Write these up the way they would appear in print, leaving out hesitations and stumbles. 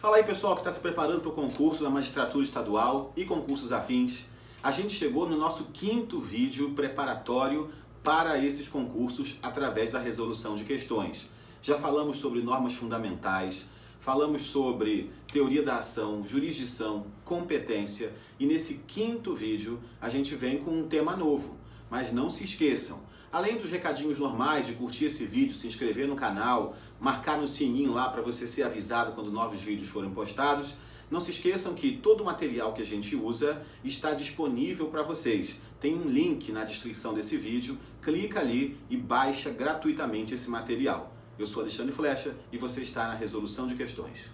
Fala aí, pessoal que está se preparando para o concurso da magistratura estadual e concursos afins. A gente chegou no nosso 5º vídeo preparatório para esses concursos através da resolução de questões. Já falamos sobre normas fundamentais, falamos sobre teoria da ação, jurisdição, competência e nesse 5º vídeo a gente vem com um tema novo. Mas não se esqueçam, além dos recadinhos normais de curtir esse vídeo, se inscrever no canal, marcar no sininho lá para você ser avisado quando novos vídeos forem postados, não se esqueçam que todo o material que a gente usa está disponível para vocês. Tem um link na descrição desse vídeo, clica ali e baixa gratuitamente esse material. Eu sou Alexandre Flecha e você está na resolução de questões.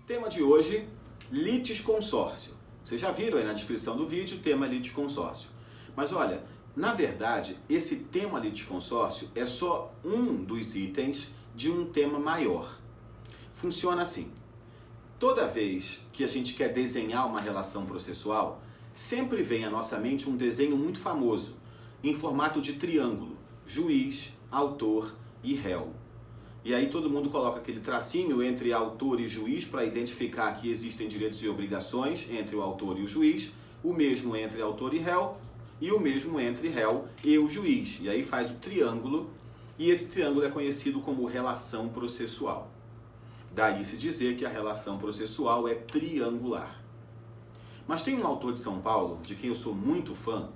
Tema de hoje, litisconsórcio. Vocês já viram aí na descrição do vídeo o tema litisconsórcio. Mas olha, na verdade, esse tema litisconsórcio é só um dos itens de um tema maior. Funciona assim. Toda vez que a gente quer desenhar uma relação processual, sempre vem à nossa mente um desenho muito famoso, em formato de triângulo, juiz, autor e réu. E aí todo mundo coloca aquele tracinho entre autor e juiz para identificar que existem direitos e obrigações entre o autor e o juiz, o mesmo entre autor e réu, e o mesmo entre réu e o juiz. E aí faz o triângulo, e esse triângulo é conhecido como relação processual. Daí se dizer que a relação processual é triangular. Mas tem um autor de São Paulo, de quem eu sou muito fã,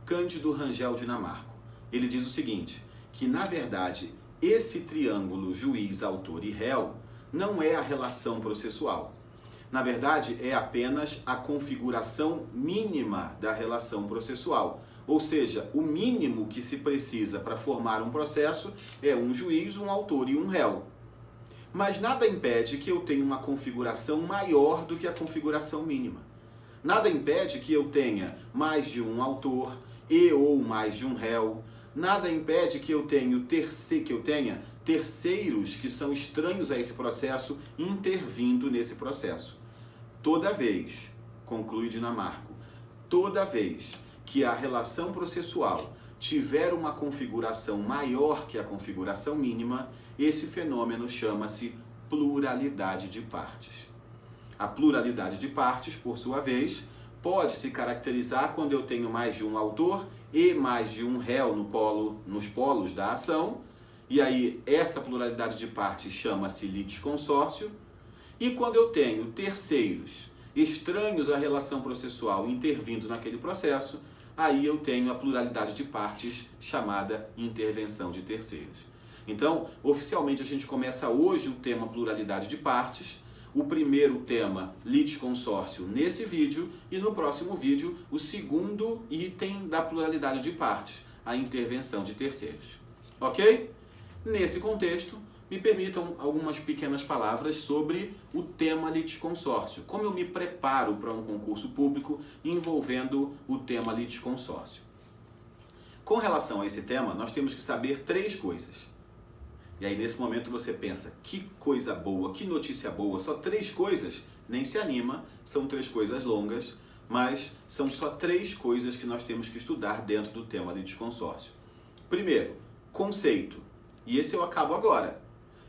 Cândido Rangel Dinamarco. Ele diz o seguinte, que na verdade esse triângulo juiz, autor e réu não é a relação processual. Na verdade, é apenas a configuração mínima da relação processual. Ou seja, o mínimo que se precisa para formar um processo é um juiz, um autor e um réu. Mas nada impede que eu tenha uma configuração maior do que a configuração mínima. Nada impede que eu tenha mais de um autor e ou mais de um réu. Nada impede que eu tenha terceiros que são estranhos a esse processo intervindo nesse processo. Toda vez, conclui Dinamarco, toda vez que a relação processual tiver uma configuração maior que a configuração mínima, esse fenômeno chama-se pluralidade de partes. A pluralidade de partes, por sua vez, pode se caracterizar quando eu tenho mais de um autor e mais de um réu nos polos da ação, e aí essa pluralidade de partes chama-se litisconsórcio, e quando eu tenho terceiros estranhos à relação processual intervindo naquele processo, aí eu tenho a pluralidade de partes chamada intervenção de terceiros. Então, oficialmente a gente começa hoje o tema pluralidade de partes, o primeiro tema, litisconsórcio, nesse vídeo, e no próximo vídeo, o segundo item da pluralidade de partes, a intervenção de terceiros. Ok? Nesse contexto, me permitam algumas pequenas palavras sobre o tema litisconsórcio. Como eu me preparo para um concurso público envolvendo o tema litisconsórcio. Com relação a esse tema, nós temos que saber 3 coisas. E aí nesse momento você pensa, que coisa boa, que notícia boa, só 3 coisas? Nem se anima, são 3 coisas longas, mas são só 3 coisas que nós temos que estudar dentro do tema litisconsórcio. Primeiro, conceito, e esse eu acabo agora.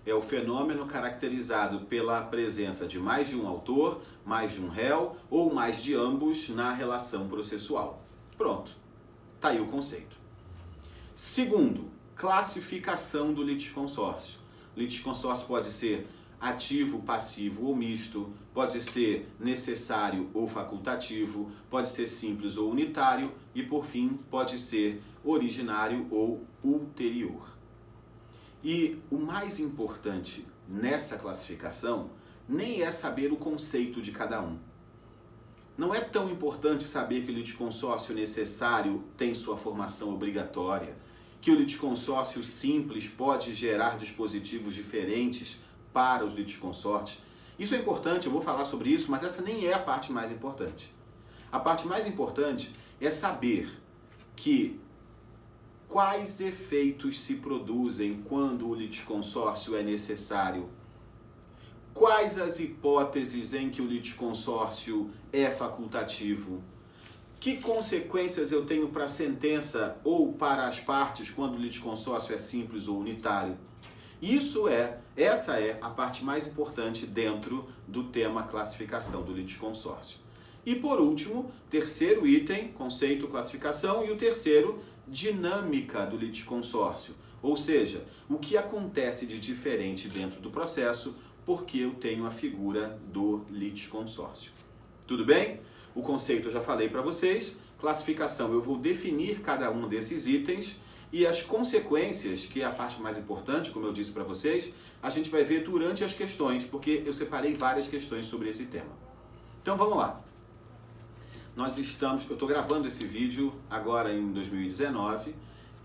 É o fenômeno caracterizado pela presença de mais de um autor, mais de um réu ou mais de ambos na relação processual. Pronto, tá aí o conceito. Segundo, classificação do litisconsórcio. Litisconsórcio pode ser ativo, passivo ou misto, pode ser necessário ou facultativo, pode ser simples ou unitário e, por fim, pode ser originário ou ulterior. E o mais importante nessa classificação nem é saber o conceito de cada um. Não é tão importante saber que o litisconsórcio necessário tem sua formação obrigatória, que o litisconsórcio simples pode gerar dispositivos diferentes para os litisconsortes. Isso é importante, eu vou falar sobre isso, mas essa nem é a parte mais importante. A parte mais importante é saber que quais efeitos se produzem quando o litisconsórcio é necessário, quais as hipóteses em que o litisconsórcio é facultativo, Que consequências eu tenho para a sentença ou para as partes quando o litisconsórcio é simples ou unitário? Essa é a parte mais importante dentro do tema classificação do litisconsórcio. E por último, terceiro item, conceito classificação, e o terceiro, dinâmica do litisconsórcio. Ou seja, o que acontece de diferente dentro do processo porque eu tenho a figura do litisconsórcio. Tudo bem? O conceito eu já falei para vocês, classificação eu vou definir cada um desses itens e as consequências, que é a parte mais importante, como eu disse para vocês, a gente vai ver durante as questões, porque eu separei várias questões sobre esse tema. Então vamos lá. Eu estou gravando esse vídeo agora em 2019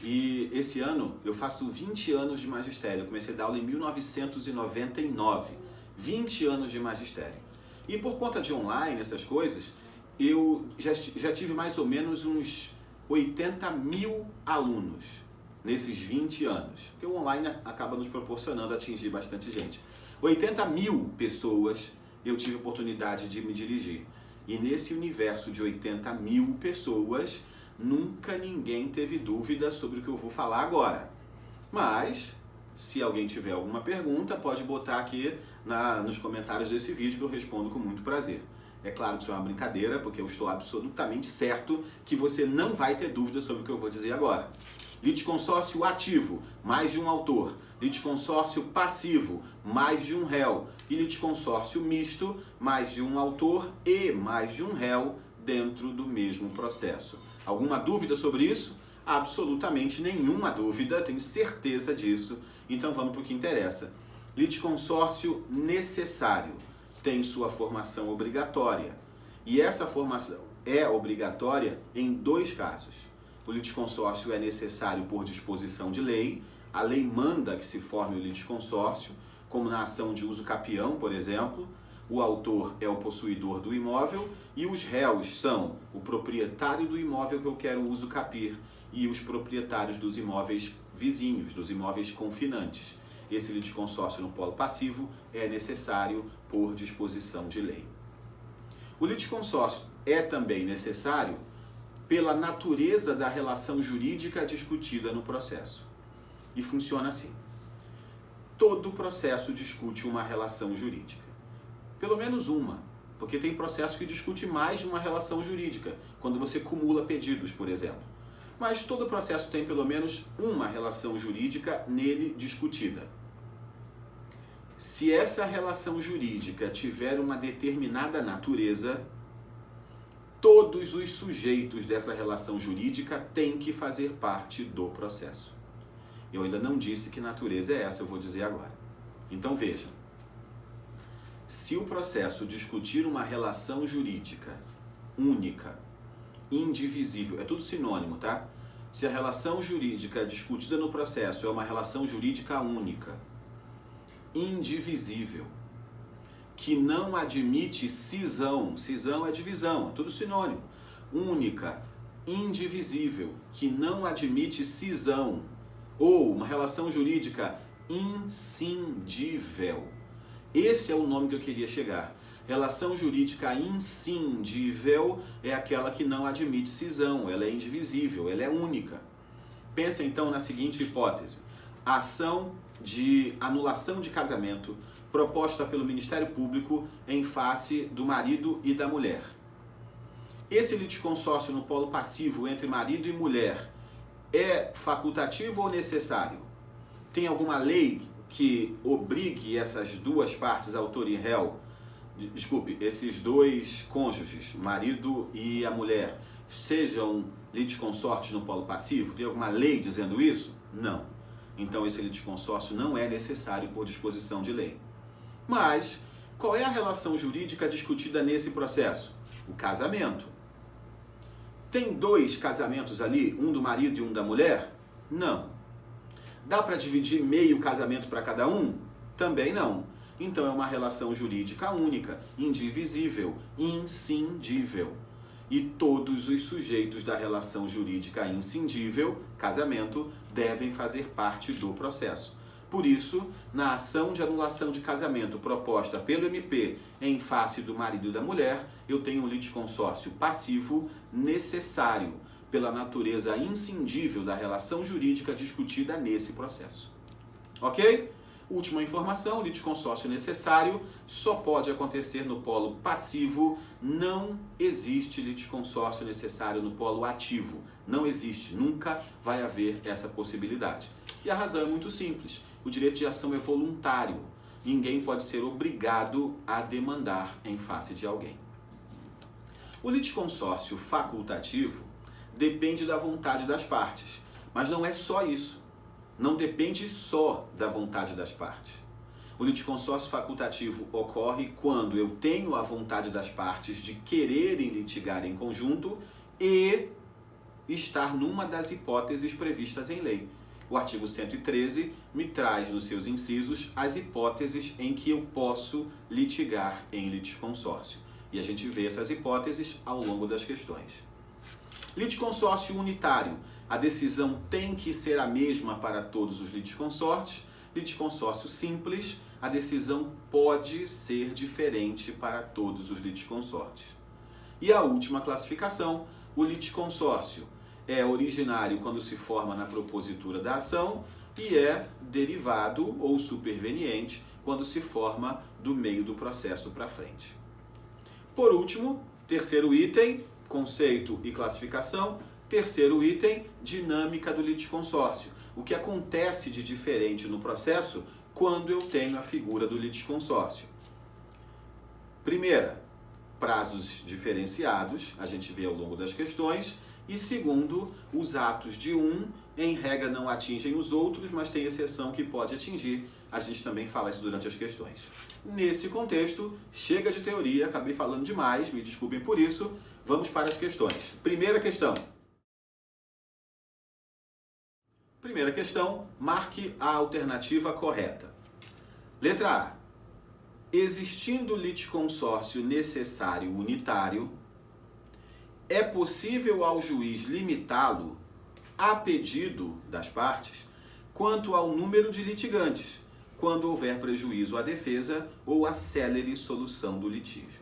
e esse ano eu faço 20 anos de magistério. Eu comecei a dar aula em 1999, 20 anos de magistério. E por conta de online, essas coisas, eu já tive mais ou menos uns 80 mil alunos nesses 20 anos. Porque o online acaba nos proporcionando atingir bastante gente. 80 mil pessoas eu tive a oportunidade de me dirigir. E nesse universo de 80 mil pessoas, nunca ninguém teve dúvida sobre o que eu vou falar agora. Mas, se alguém tiver alguma pergunta, pode botar aqui nos comentários desse vídeo que eu respondo com muito prazer. É claro que isso é uma brincadeira, porque eu estou absolutamente certo que você não vai ter dúvida sobre o que eu vou dizer agora. Litisconsórcio ativo, mais de um autor. Litisconsórcio passivo, mais de um réu. E litisconsórcio misto, mais de um autor e mais de um réu dentro do mesmo processo. Alguma dúvida sobre isso? Absolutamente nenhuma dúvida, tenho certeza disso. Então vamos para o que interessa. Litisconsórcio necessário tem sua formação obrigatória. E essa formação é obrigatória em dois casos. O litisconsórcio é necessário por disposição de lei. A lei manda que se forme o litisconsórcio, como na ação de uso capião, por exemplo. O autor é o possuidor do imóvel e os réus são o proprietário do imóvel que eu quero uso capir e os proprietários dos imóveis vizinhos, dos imóveis confinantes. Esse litisconsórcio no polo passivo é necessário por disposição de lei. O litisconsórcio é também necessário pela natureza da relação jurídica discutida no processo. E funciona assim. Todo processo discute uma relação jurídica. Pelo menos uma, porque tem processo que discute mais de uma relação jurídica, quando você cumula pedidos, por exemplo. Mas todo processo tem pelo menos uma relação jurídica nele discutida. Se essa relação jurídica tiver uma determinada natureza, todos os sujeitos dessa relação jurídica têm que fazer parte do processo. Eu ainda não disse que natureza é essa, eu vou dizer agora. Então vejam, se o processo discutir uma relação jurídica única, indivisível, é tudo sinônimo, tá? Se a relação jurídica discutida no processo é uma relação jurídica única, indivisível, que não admite cisão, cisão é divisão, é tudo sinônimo, única, indivisível, que não admite cisão, ou uma relação jurídica inscindível. Esse é o nome que eu queria chegar. Relação jurídica inscindível é aquela que não admite cisão, ela é indivisível, ela é única. Pensa então na seguinte hipótese. A ação de anulação de casamento proposta pelo Ministério Público em face do marido e da mulher. Esse litisconsórcio no polo passivo entre marido e mulher é facultativo ou necessário? Tem alguma lei que obrigue essas duas partes, autor e réu, esses dois cônjuges, marido e a mulher, sejam litisconsortes no polo passivo? Tem alguma lei dizendo isso? Não. Então esse litisconsórcio não é necessário por disposição de lei. Mas qual é a relação jurídica discutida nesse processo? O casamento. Tem dois casamentos ali, um do marido e um da mulher? Não. Dá para dividir meio casamento para cada um? Também não. Então é uma relação jurídica única, indivisível, inscindível. E todos os sujeitos da relação jurídica inscindível, casamento, devem fazer parte do processo. Por isso, na ação de anulação de casamento proposta pelo MP em face do marido e da mulher, eu tenho um litisconsórcio passivo necessário pela natureza inscindível da relação jurídica discutida nesse processo. Ok? Última informação, o litisconsórcio necessário só pode acontecer no polo passivo, não existe litisconsórcio necessário no polo ativo. Não existe, nunca vai haver essa possibilidade. E a razão é muito simples, o direito de ação é voluntário, ninguém pode ser obrigado a demandar em face de alguém. O litisconsórcio facultativo depende da vontade das partes, mas não é só isso. Não depende só da vontade das partes. O litisconsórcio facultativo ocorre quando eu tenho a vontade das partes de quererem litigar em conjunto e estar numa das hipóteses previstas em lei. O artigo 113 me traz nos seus incisos as hipóteses em que eu posso litigar em litisconsórcio. E a gente vê essas hipóteses ao longo das questões. Litisconsórcio unitário. A decisão tem que ser a mesma para todos os litisconsortes. Litisconsórcio simples, a decisão pode ser diferente para todos os litisconsortes. E a última classificação, o litisconsórcio é originário quando se forma na propositura da ação e é derivado ou superveniente quando se forma do meio do processo para frente. Por último, terceiro item, conceito e classificação. Terceiro item, dinâmica do litisconsórcio. O que acontece de diferente no processo quando eu tenho a figura do litisconsórcio. Primeira, prazos diferenciados, a gente vê ao longo das questões. E segundo, os atos de um, em regra, não atingem os outros, mas tem exceção que pode atingir. A gente também fala isso durante as questões. Nesse contexto, chega de teoria, acabei falando demais, me desculpem por isso. Vamos para as questões. Primeira questão. Primeira questão, marque a alternativa correta. Letra A. Existindo litisconsórcio necessário unitário, é possível ao juiz limitá-lo, a pedido das partes, quanto ao número de litigantes, quando houver prejuízo à defesa ou à célere solução do litígio.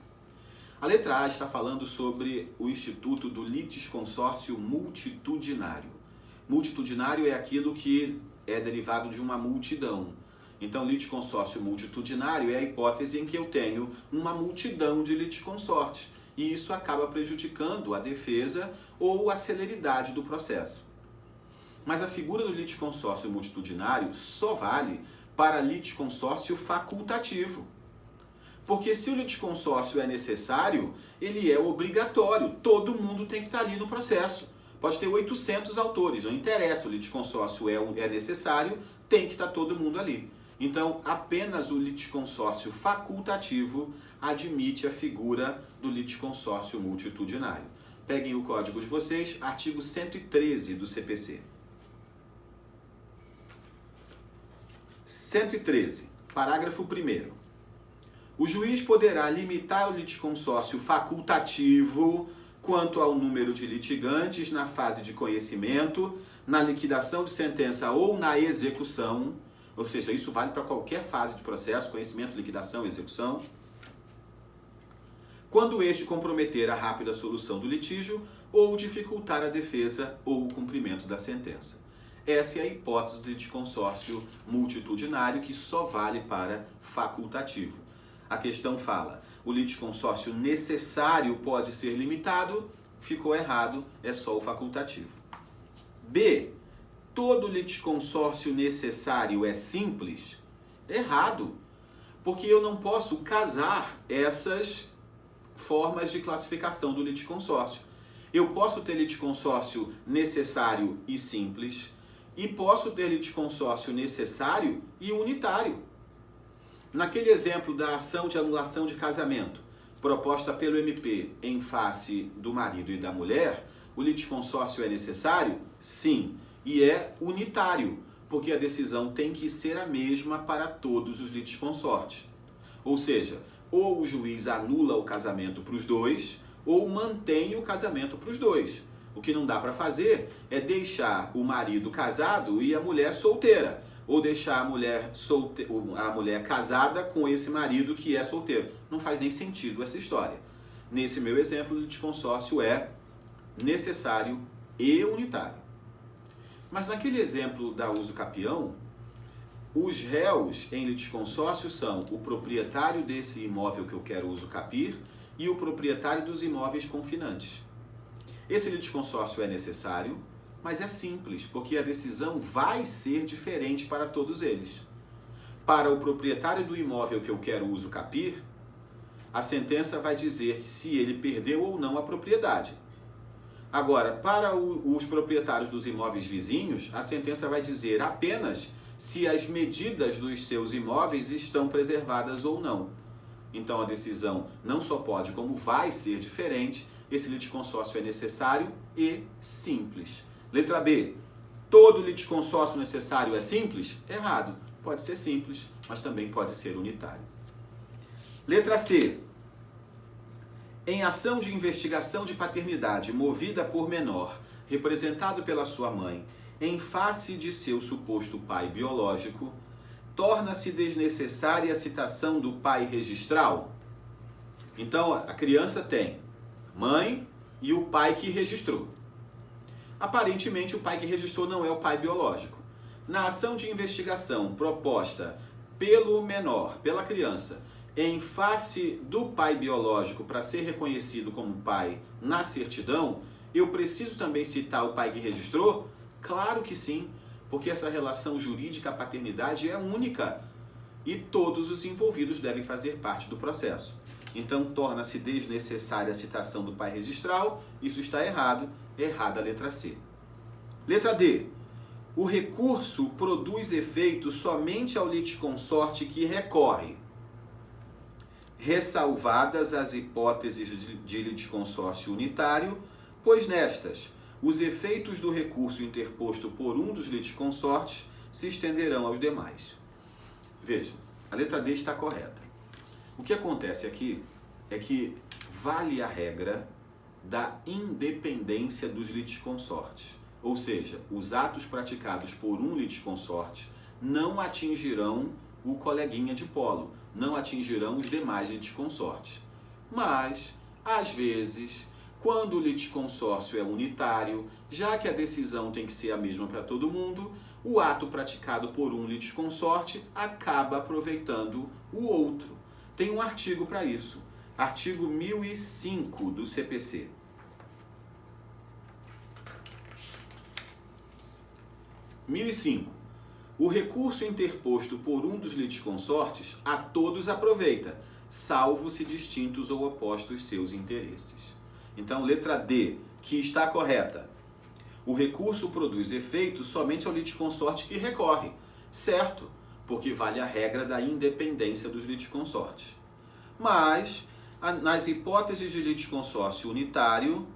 A letra A está falando sobre o instituto do litisconsórcio multitudinário. Multitudinário é aquilo que é derivado de uma multidão. Então, litisconsórcio multitudinário é a hipótese em que eu tenho uma multidão de litisconsortes. E isso acaba prejudicando a defesa ou a celeridade do processo. Mas a figura do litisconsórcio multitudinário só vale para litisconsórcio facultativo. Porque se o litisconsórcio é necessário, ele é obrigatório. Todo mundo tem que estar ali no processo. Pode ter 800 autores, não interessa, o litisconsórcio é necessário, tem que estar todo mundo ali. Então, apenas o litisconsórcio facultativo admite a figura do litisconsórcio multitudinário. Peguem o código de vocês, artigo 113 do CPC. 113, parágrafo 1º. O juiz poderá limitar o litisconsórcio facultativo quanto ao número de litigantes na fase de conhecimento, na liquidação de sentença ou na execução, ou seja, isso vale para qualquer fase de processo, conhecimento, liquidação, execução, quando este comprometer a rápida solução do litígio ou dificultar a defesa ou o cumprimento da sentença. Essa é a hipótese do litisconsórcio multitudinário que só vale para facultativo. A questão fala, o litisconsórcio necessário pode ser limitado, ficou errado, é só o facultativo. B. Todo litisconsórcio necessário é simples? Errado, porque eu não posso casar essas formas de classificação do litisconsórcio. Eu posso ter litisconsórcio necessário e simples, e posso ter litisconsórcio necessário e unitário. Naquele exemplo da ação de anulação de casamento, proposta pelo MP em face do marido e da mulher, o litisconsórcio é necessário? Sim, e é unitário, porque a decisão tem que ser a mesma para todos os litisconsortes. Ou seja, ou o juiz anula o casamento para os dois, ou mantém o casamento para os dois. O que não dá para fazer é deixar o marido casado e a mulher solteira. ou deixar a mulher casada com esse marido que é solteiro. Não faz nem sentido essa história. Nesse meu exemplo, o litisconsórcio é necessário e unitário. Mas naquele exemplo da uso capião, os réus em litisconsórcio são o proprietário desse imóvel que eu quero uso capir e o proprietário dos imóveis confinantes. Esse litisconsórcio é necessário, mas é simples, porque a decisão vai ser diferente para todos eles. Para o proprietário do imóvel que eu quero uso capir, a sentença vai dizer se ele perdeu ou não a propriedade. Agora, para os proprietários dos imóveis vizinhos, a sentença vai dizer apenas se as medidas dos seus imóveis estão preservadas ou não. Então a decisão não só pode, como vai ser diferente. Esse litisconsórcio é necessário e simples. Letra B. Todo litisconsórcio necessário é simples? Errado. Pode ser simples, mas também pode ser unitário. Letra C. Em ação de investigação de paternidade movida por menor, representado pela sua mãe, em face de seu suposto pai biológico, torna-se desnecessária a citação do pai registral? Então, a criança tem mãe e o pai que registrou. Aparentemente, o pai que registrou não é o pai biológico. Na ação de investigação proposta pelo menor, pela criança, em face do pai biológico para ser reconhecido como pai na certidão, eu preciso também citar o pai que registrou? Claro que sim, porque essa relação jurídica, a paternidade, é única e todos os envolvidos devem fazer parte do processo. Então, torna-se desnecessária a citação do pai registral, isso está errado, errada a letra C. Letra D. O recurso produz efeito somente ao litisconsorte que recorre, ressalvadas as hipóteses de litisconsórcio unitário, pois nestas, os efeitos do recurso interposto por um dos litisconsortes se estenderão aos demais. Vejam, a letra D está correta. O que acontece aqui é que vale a regra da independência dos litisconsortes. Ou seja, os atos praticados por um litisconsorte não atingirão o coleguinha de polo, não atingirão os demais litisconsortes. Mas, às vezes, quando o litisconsórcio é unitário, já que a decisão tem que ser a mesma para todo mundo, o ato praticado por um litisconsorte acaba aproveitando o outro. Tem um artigo para isso, artigo 1005 do CPC. O recurso interposto por um dos litisconsortes a todos aproveita, salvo se distintos ou opostos seus interesses. Então, letra D, que está correta. O recurso produz efeito somente ao litisconsorte que recorre, certo? Porque vale a regra da independência dos litisconsortes. Mas, nas hipóteses de litisconsórcio unitário,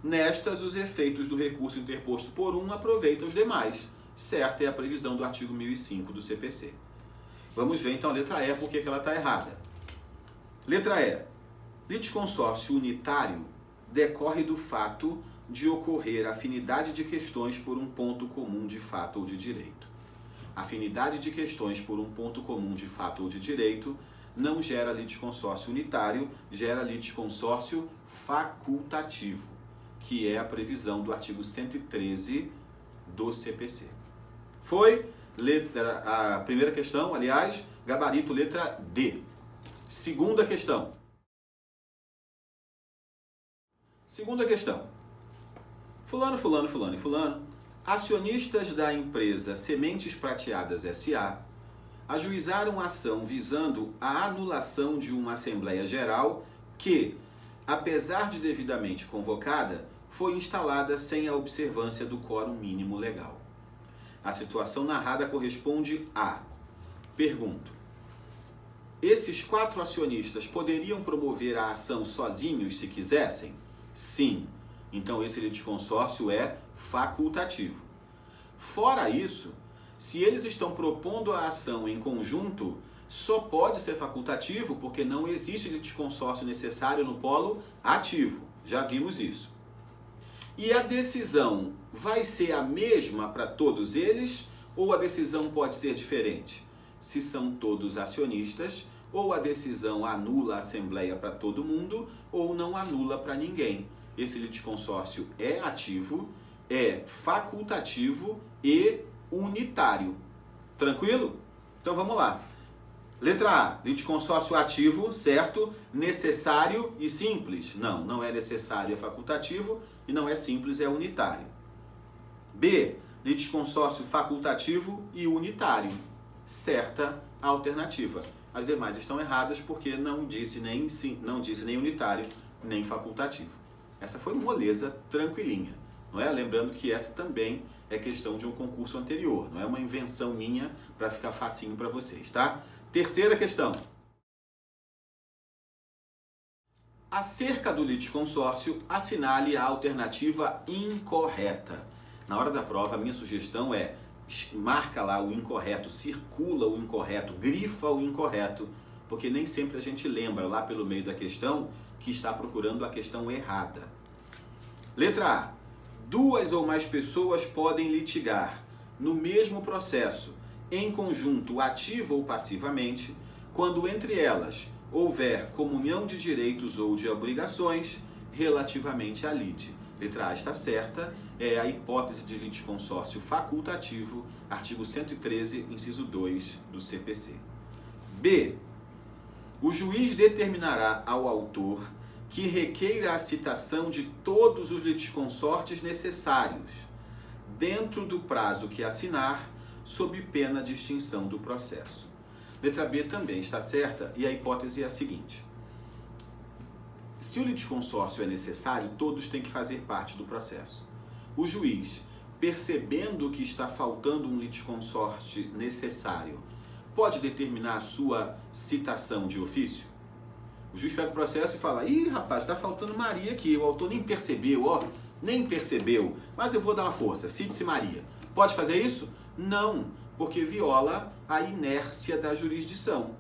nestas os efeitos do recurso interposto por um aproveitam os demais. Certo, é a previsão do artigo 1005 do CPC. Vamos ver então a letra E, por que ela está errada. Letra E. Litisconsórcio unitário decorre do fato de ocorrer afinidade de questões por um ponto comum de fato ou de direito. Afinidade de questões por um ponto comum de fato ou de direito não gera litisconsórcio unitário, gera litisconsórcio facultativo, que é a previsão do artigo 113 do CPC. Foi a primeira questão, aliás, gabarito letra D. Segunda questão. Segunda questão. Fulano, fulano, fulano e fulano, acionistas da empresa Sementes Prateadas S.A., ajuizaram ação visando a anulação de uma Assembleia Geral que, apesar de devidamente convocada, foi instalada sem a observância do quórum mínimo legal. A situação narrada corresponde a... Pergunto. Esses 4 acionistas poderiam promover a ação sozinhos se quisessem? Sim. Então esse litisconsórcio é facultativo. Fora isso, se eles estão propondo a ação em conjunto, só pode ser facultativo porque não existe litisconsórcio necessário no polo ativo. Já vimos isso. E a decisão vai ser a mesma para todos eles ou a decisão pode ser diferente? Se são todos acionistas, ou a decisão anula a assembleia para todo mundo, ou não anula para ninguém. Esse litisconsórcio é ativo, é facultativo e unitário. Tranquilo? Então vamos lá. Letra A, litisconsórcio ativo, certo? Necessário e simples? Não, não é necessário, é facultativo, e não é simples, é unitário. B, litisconsórcio facultativo e unitário. Certa a alternativa. As demais estão erradas porque não disse nem unitário, nem facultativo. Essa foi moleza tranquilinha, não é? Lembrando que essa também é questão de um concurso anterior, não é uma invenção minha para ficar facinho para vocês, tá? Terceira questão. Acerca do litisconsórcio, assinale a alternativa incorreta. Na hora da prova, a minha sugestão é marca lá o incorreto, circula o incorreto, grifa o incorreto, porque nem sempre a gente lembra lá pelo meio da questão que está procurando a questão errada. Letra A. Duas ou mais pessoas podem litigar no mesmo processo, em conjunto ativo ou passivamente, quando entre elas houver comunhão de direitos ou de obrigações relativamente à lide. Letra A está certa, é a hipótese de litisconsórcio facultativo, artigo 113, inciso 2 do CPC. B. O juiz determinará ao autor que requeira a citação de todos os litisconsortes necessários, dentro do prazo que assinar, sob pena de extinção do processo. Letra B também está certa e a hipótese é a seguinte. Se o litisconsórcio é necessário, todos têm que fazer parte do processo. O juiz, percebendo que está faltando um litisconsorte necessário, pode determinar a sua citação de ofício? O juiz pega o processo e fala, ih, rapaz, está faltando Maria aqui, o autor nem percebeu, nem percebeu, mas eu vou dar uma força, cite-se Maria. Pode fazer isso? Não, porque viola a inércia da jurisdição.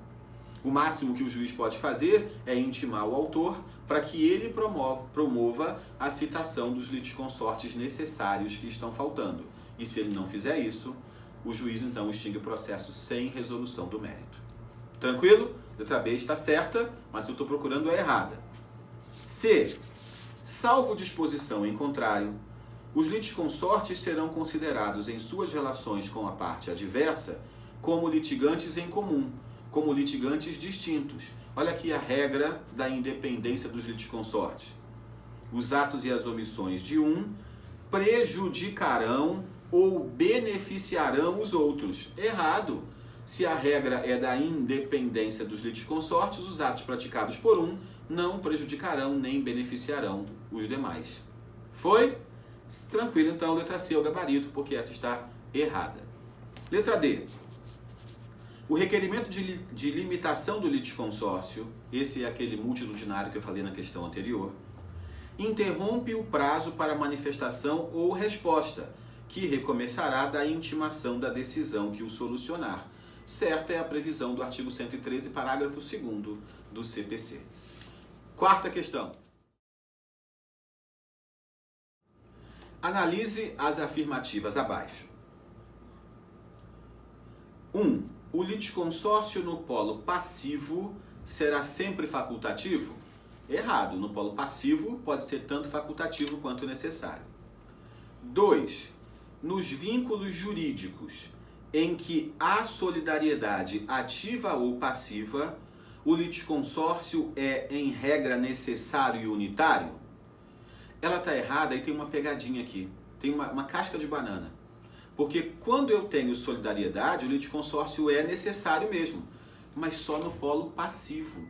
O máximo que o juiz pode fazer é intimar o autor para que ele promova a citação dos litisconsortes necessários que estão faltando. E se ele não fizer isso, o juiz então extingue o processo sem resolução do mérito. Tranquilo? Letra B está certa, mas eu estou procurando a errada. C. Salvo disposição em contrário, os litisconsortes serão considerados em suas relações com a parte adversa como litigantes em comum, como litigantes distintos. Olha aqui a regra da independência dos litisconsortes. Os atos e as omissões de um prejudicarão ou beneficiarão os outros. Errado. Se a regra é da independência dos litisconsortes, os atos praticados por um não prejudicarão nem beneficiarão os demais. Foi? Tranquilo, então, letra C é o gabarito, porque essa está errada. Letra D. O requerimento de limitação do litisconsórcio, esse é aquele multitudinário que eu falei na questão anterior, interrompe o prazo para manifestação ou resposta, que recomeçará da intimação da decisão que o solucionar. Certa é a previsão do artigo 113, parágrafo 2º do CPC. Quarta questão. Analise as afirmativas abaixo. 1. O litisconsórcio no polo passivo será sempre facultativo? Errado. No polo passivo pode ser tanto facultativo quanto necessário. 2. Nos vínculos jurídicos em que há solidariedade ativa ou passiva, o litisconsórcio é, em regra, necessário e unitário? Ela está errada e tem uma pegadinha aqui. Tem uma casca de banana. Porque quando eu tenho solidariedade, o litisconsórcio é necessário mesmo, mas só no polo passivo.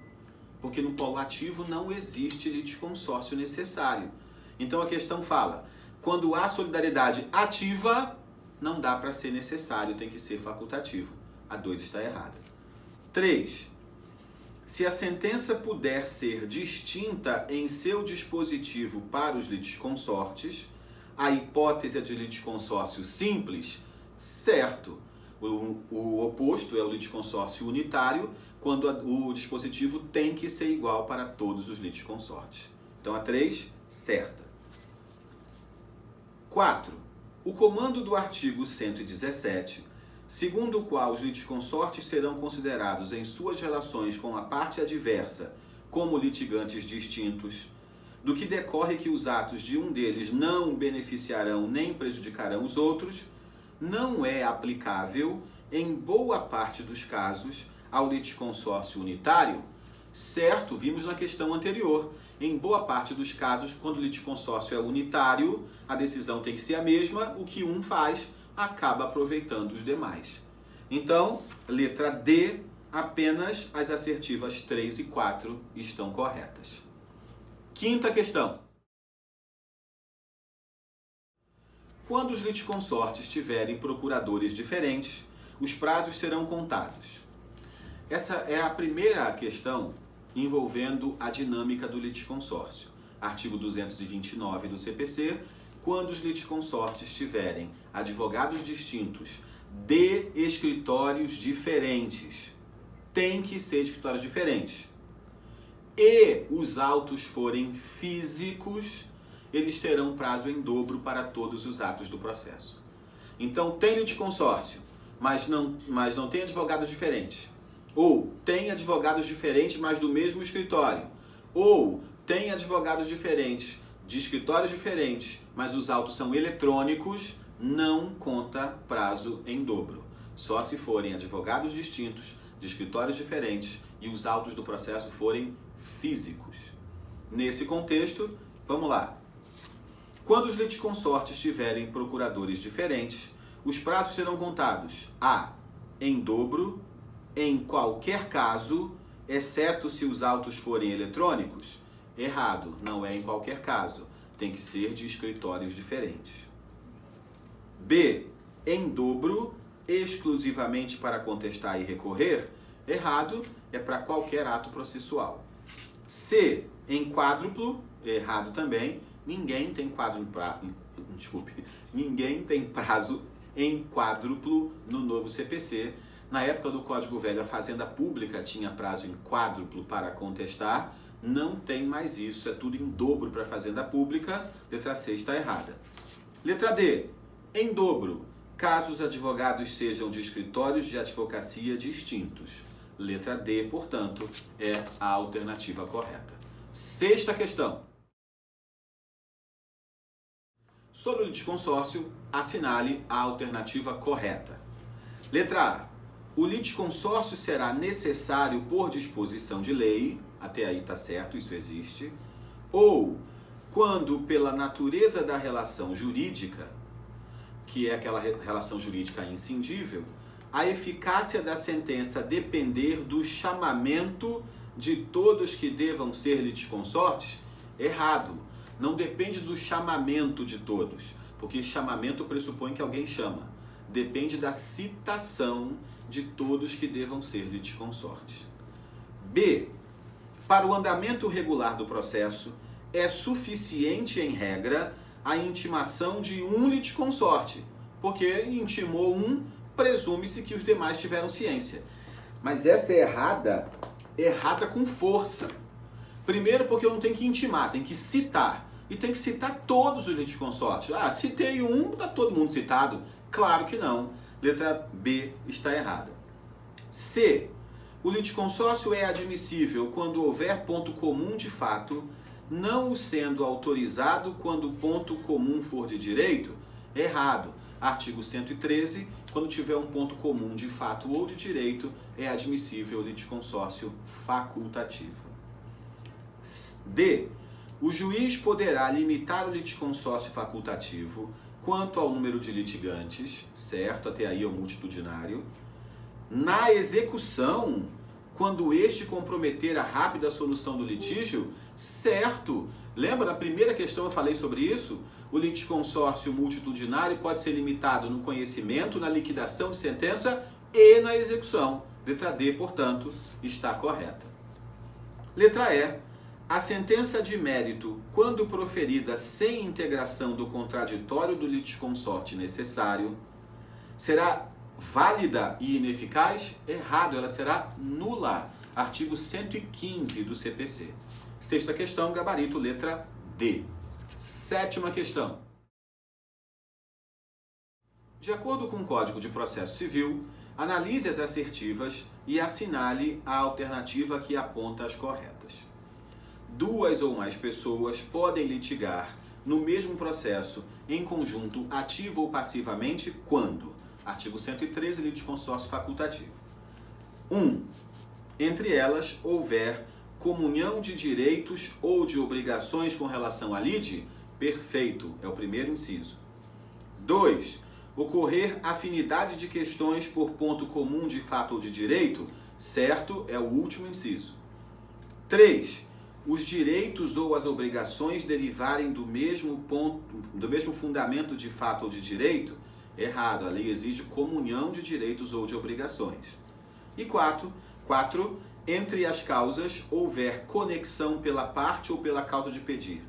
Porque no polo ativo não existe litisconsórcio necessário. Então a questão fala, quando há solidariedade ativa, não dá para ser necessário, tem que ser facultativo. A 2 está errada. 3. Se a sentença puder ser distinta em seu dispositivo para os litisconsortes, a hipótese é de litisconsórcio simples, certo. O oposto é o litisconsórcio unitário, quando o dispositivo tem que ser igual para todos os litisconsortes. Então a 3, certa. 4. O comando do artigo 117 segundo o qual os litisconsortes serão considerados em suas relações com a parte adversa como litigantes distintos, do que decorre que os atos de um deles não beneficiarão nem prejudicarão os outros, não é aplicável, em boa parte dos casos, ao litisconsórcio unitário, certo? Vimos na questão anterior. Em boa parte dos casos, quando o litisconsórcio é unitário, a decisão tem que ser a mesma, o que um faz acaba aproveitando os demais. Então, letra D, apenas as assertivas 3 e 4 estão corretas. Quinta questão. Quando os litisconsortes tiverem procuradores diferentes, os prazos serão contados. Essa é a primeira questão envolvendo a dinâmica do litisconsórcio. Artigo 229 do CPC, quando os litisconsortes tiverem advogados distintos de escritórios diferentes, tem que ser escritórios diferentes, e os autos forem físicos, eles terão prazo em dobro para todos os atos do processo. Então, tem litisconsórcio, mas não tem advogados diferentes. Ou tem advogados diferentes, mas do mesmo escritório. Ou tem advogados diferentes, de escritórios diferentes, mas os autos são eletrônicos, não conta prazo em dobro. Só se forem advogados distintos, de escritórios diferentes, e os autos do processo forem físicos. Nesse contexto, vamos lá. Quando os litisconsortes tiverem procuradores diferentes, os prazos serão contados a. em dobro, em qualquer caso, exceto se os autos forem eletrônicos. Errado, não é em qualquer caso. Tem que ser de escritórios diferentes. B. Em dobro, exclusivamente para contestar e recorrer. Errado, é para qualquer ato processual. C. Em quádruplo. Errado também. Ninguém tem ninguém tem prazo em quádruplo no novo CPC. Na época do Código Velho, a Fazenda Pública tinha prazo em quádruplo para contestar. Não tem mais isso, é tudo em dobro para a Fazenda Pública. Letra C está errada. Letra D. Em dobro, caso os advogados sejam de escritórios de advocacia distintos. Letra D, portanto, é a alternativa correta. Sexta questão. Sobre o litisconsórcio, assinale a alternativa correta. Letra A. O litisconsórcio será necessário por disposição de lei, até aí está certo, isso existe, ou quando pela natureza da relação jurídica, que é aquela relação jurídica inscindível, a eficácia da sentença depender do chamamento de todos que devam ser litisconsortes. Errado. Não depende do chamamento de todos, porque chamamento pressupõe que alguém chama. Depende da citação de todos que devam ser litisconsortes. B. Para o andamento regular do processo, é suficiente, em regra, a intimação de um litisconsorte, porque intimou um, presume-se que os demais tiveram ciência. Mas essa é errada com força. Primeiro porque eu não tenho que intimar, tem que citar. E tem que citar todos os litisconsortes. Ah, citei um, está todo mundo citado? Claro que não. Letra B está errada. C. O litisconsórcio é admissível quando houver ponto comum de fato, não o sendo autorizado quando o ponto comum for de direito? Errado. Artigo 113, quando tiver um ponto comum de fato ou de direito, é admissível o litisconsórcio facultativo. D. O juiz poderá limitar o litisconsórcio facultativo quanto ao número de litigantes, certo? Até aí é o multitudinário. Na execução, quando este comprometer a rápida solução do litígio, certo? Lembra, na primeira questão eu falei sobre isso? O litisconsórcio multitudinário pode ser limitado no conhecimento, na liquidação de sentença e na execução. Letra D, portanto, está correta. Letra E. A sentença de mérito, quando proferida sem integração do contraditório do litisconsorte necessário, será válida e ineficaz? Errado, ela será nula. Artigo 115 do CPC. Sexta questão, gabarito, letra D. Sétima questão. De acordo com o Código de Processo Civil, analise as assertivas e assinale a alternativa que aponta as corretas. Duas ou mais pessoas podem litigar no mesmo processo em conjunto ativo ou passivamente quando? Artigo 113, litisconsórcio facultativo. 1. Entre elas houver comunhão de direitos ou de obrigações com relação à lide? Perfeito, é o primeiro inciso. 2. Ocorrer afinidade de questões por ponto comum de fato ou de direito? Certo, é o último inciso. 3. Os direitos ou as obrigações derivarem do mesmo fundamento de fato ou de direito? Errado, a lei exige comunhão de direitos ou de obrigações. E 4. Entre as causas houver conexão pela parte ou pela causa de pedir.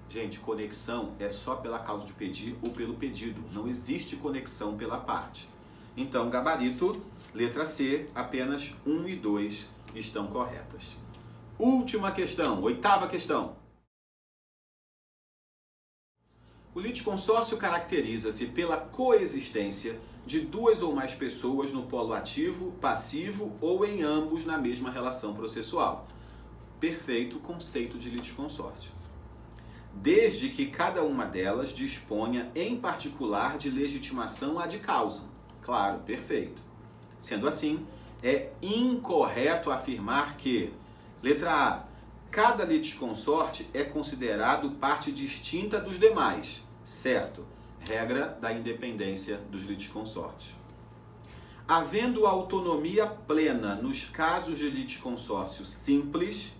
Gente, conexão é só pela causa de pedir ou pelo pedido. Não existe conexão pela parte. Então, gabarito, letra C, apenas 1 e 2 estão corretas. Última questão, 8ª questão. O litisconsórcio caracteriza-se pela coexistência de duas ou mais pessoas no polo ativo, passivo ou em ambos na mesma relação processual. Perfeito conceito de litisconsórcio. Desde que cada uma delas disponha em particular de legitimação ad causam. Claro, perfeito. Sendo assim, é incorreto afirmar que, letra A, cada litisconsorte é considerado parte distinta dos demais. Certo, regra da independência dos litisconsortes. Havendo autonomia plena nos casos de litisconsórcio simples,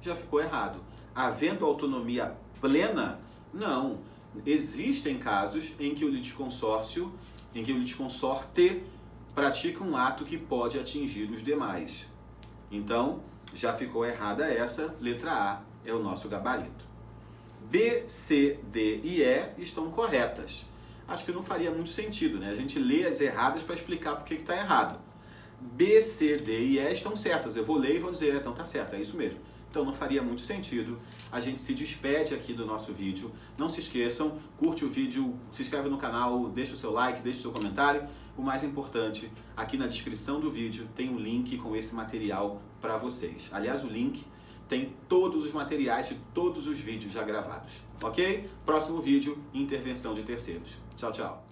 já ficou errado. Havendo autonomia plena? Não. Existem casos em que o litisconsorte pratica um ato que pode atingir os demais. Então, já ficou errada essa, letra A é o nosso gabarito. B, C, D e E estão corretas. Acho que não faria muito sentido, né? A gente lê as erradas para explicar por que está errado. B, C, D e E estão certas. Eu vou ler e vou dizer, então tá certo, é isso mesmo. Então não faria muito sentido. A gente se despede aqui do nosso vídeo. Não se esqueçam, curte o vídeo, se inscreve no canal, deixa o seu like, deixa o seu comentário. O mais importante, aqui na descrição do vídeo tem um link com esse material para vocês. Aliás, o link tem todos os materiais de todos os vídeos já gravados. Ok? Próximo vídeo, intervenção de terceiros. Tchau, tchau.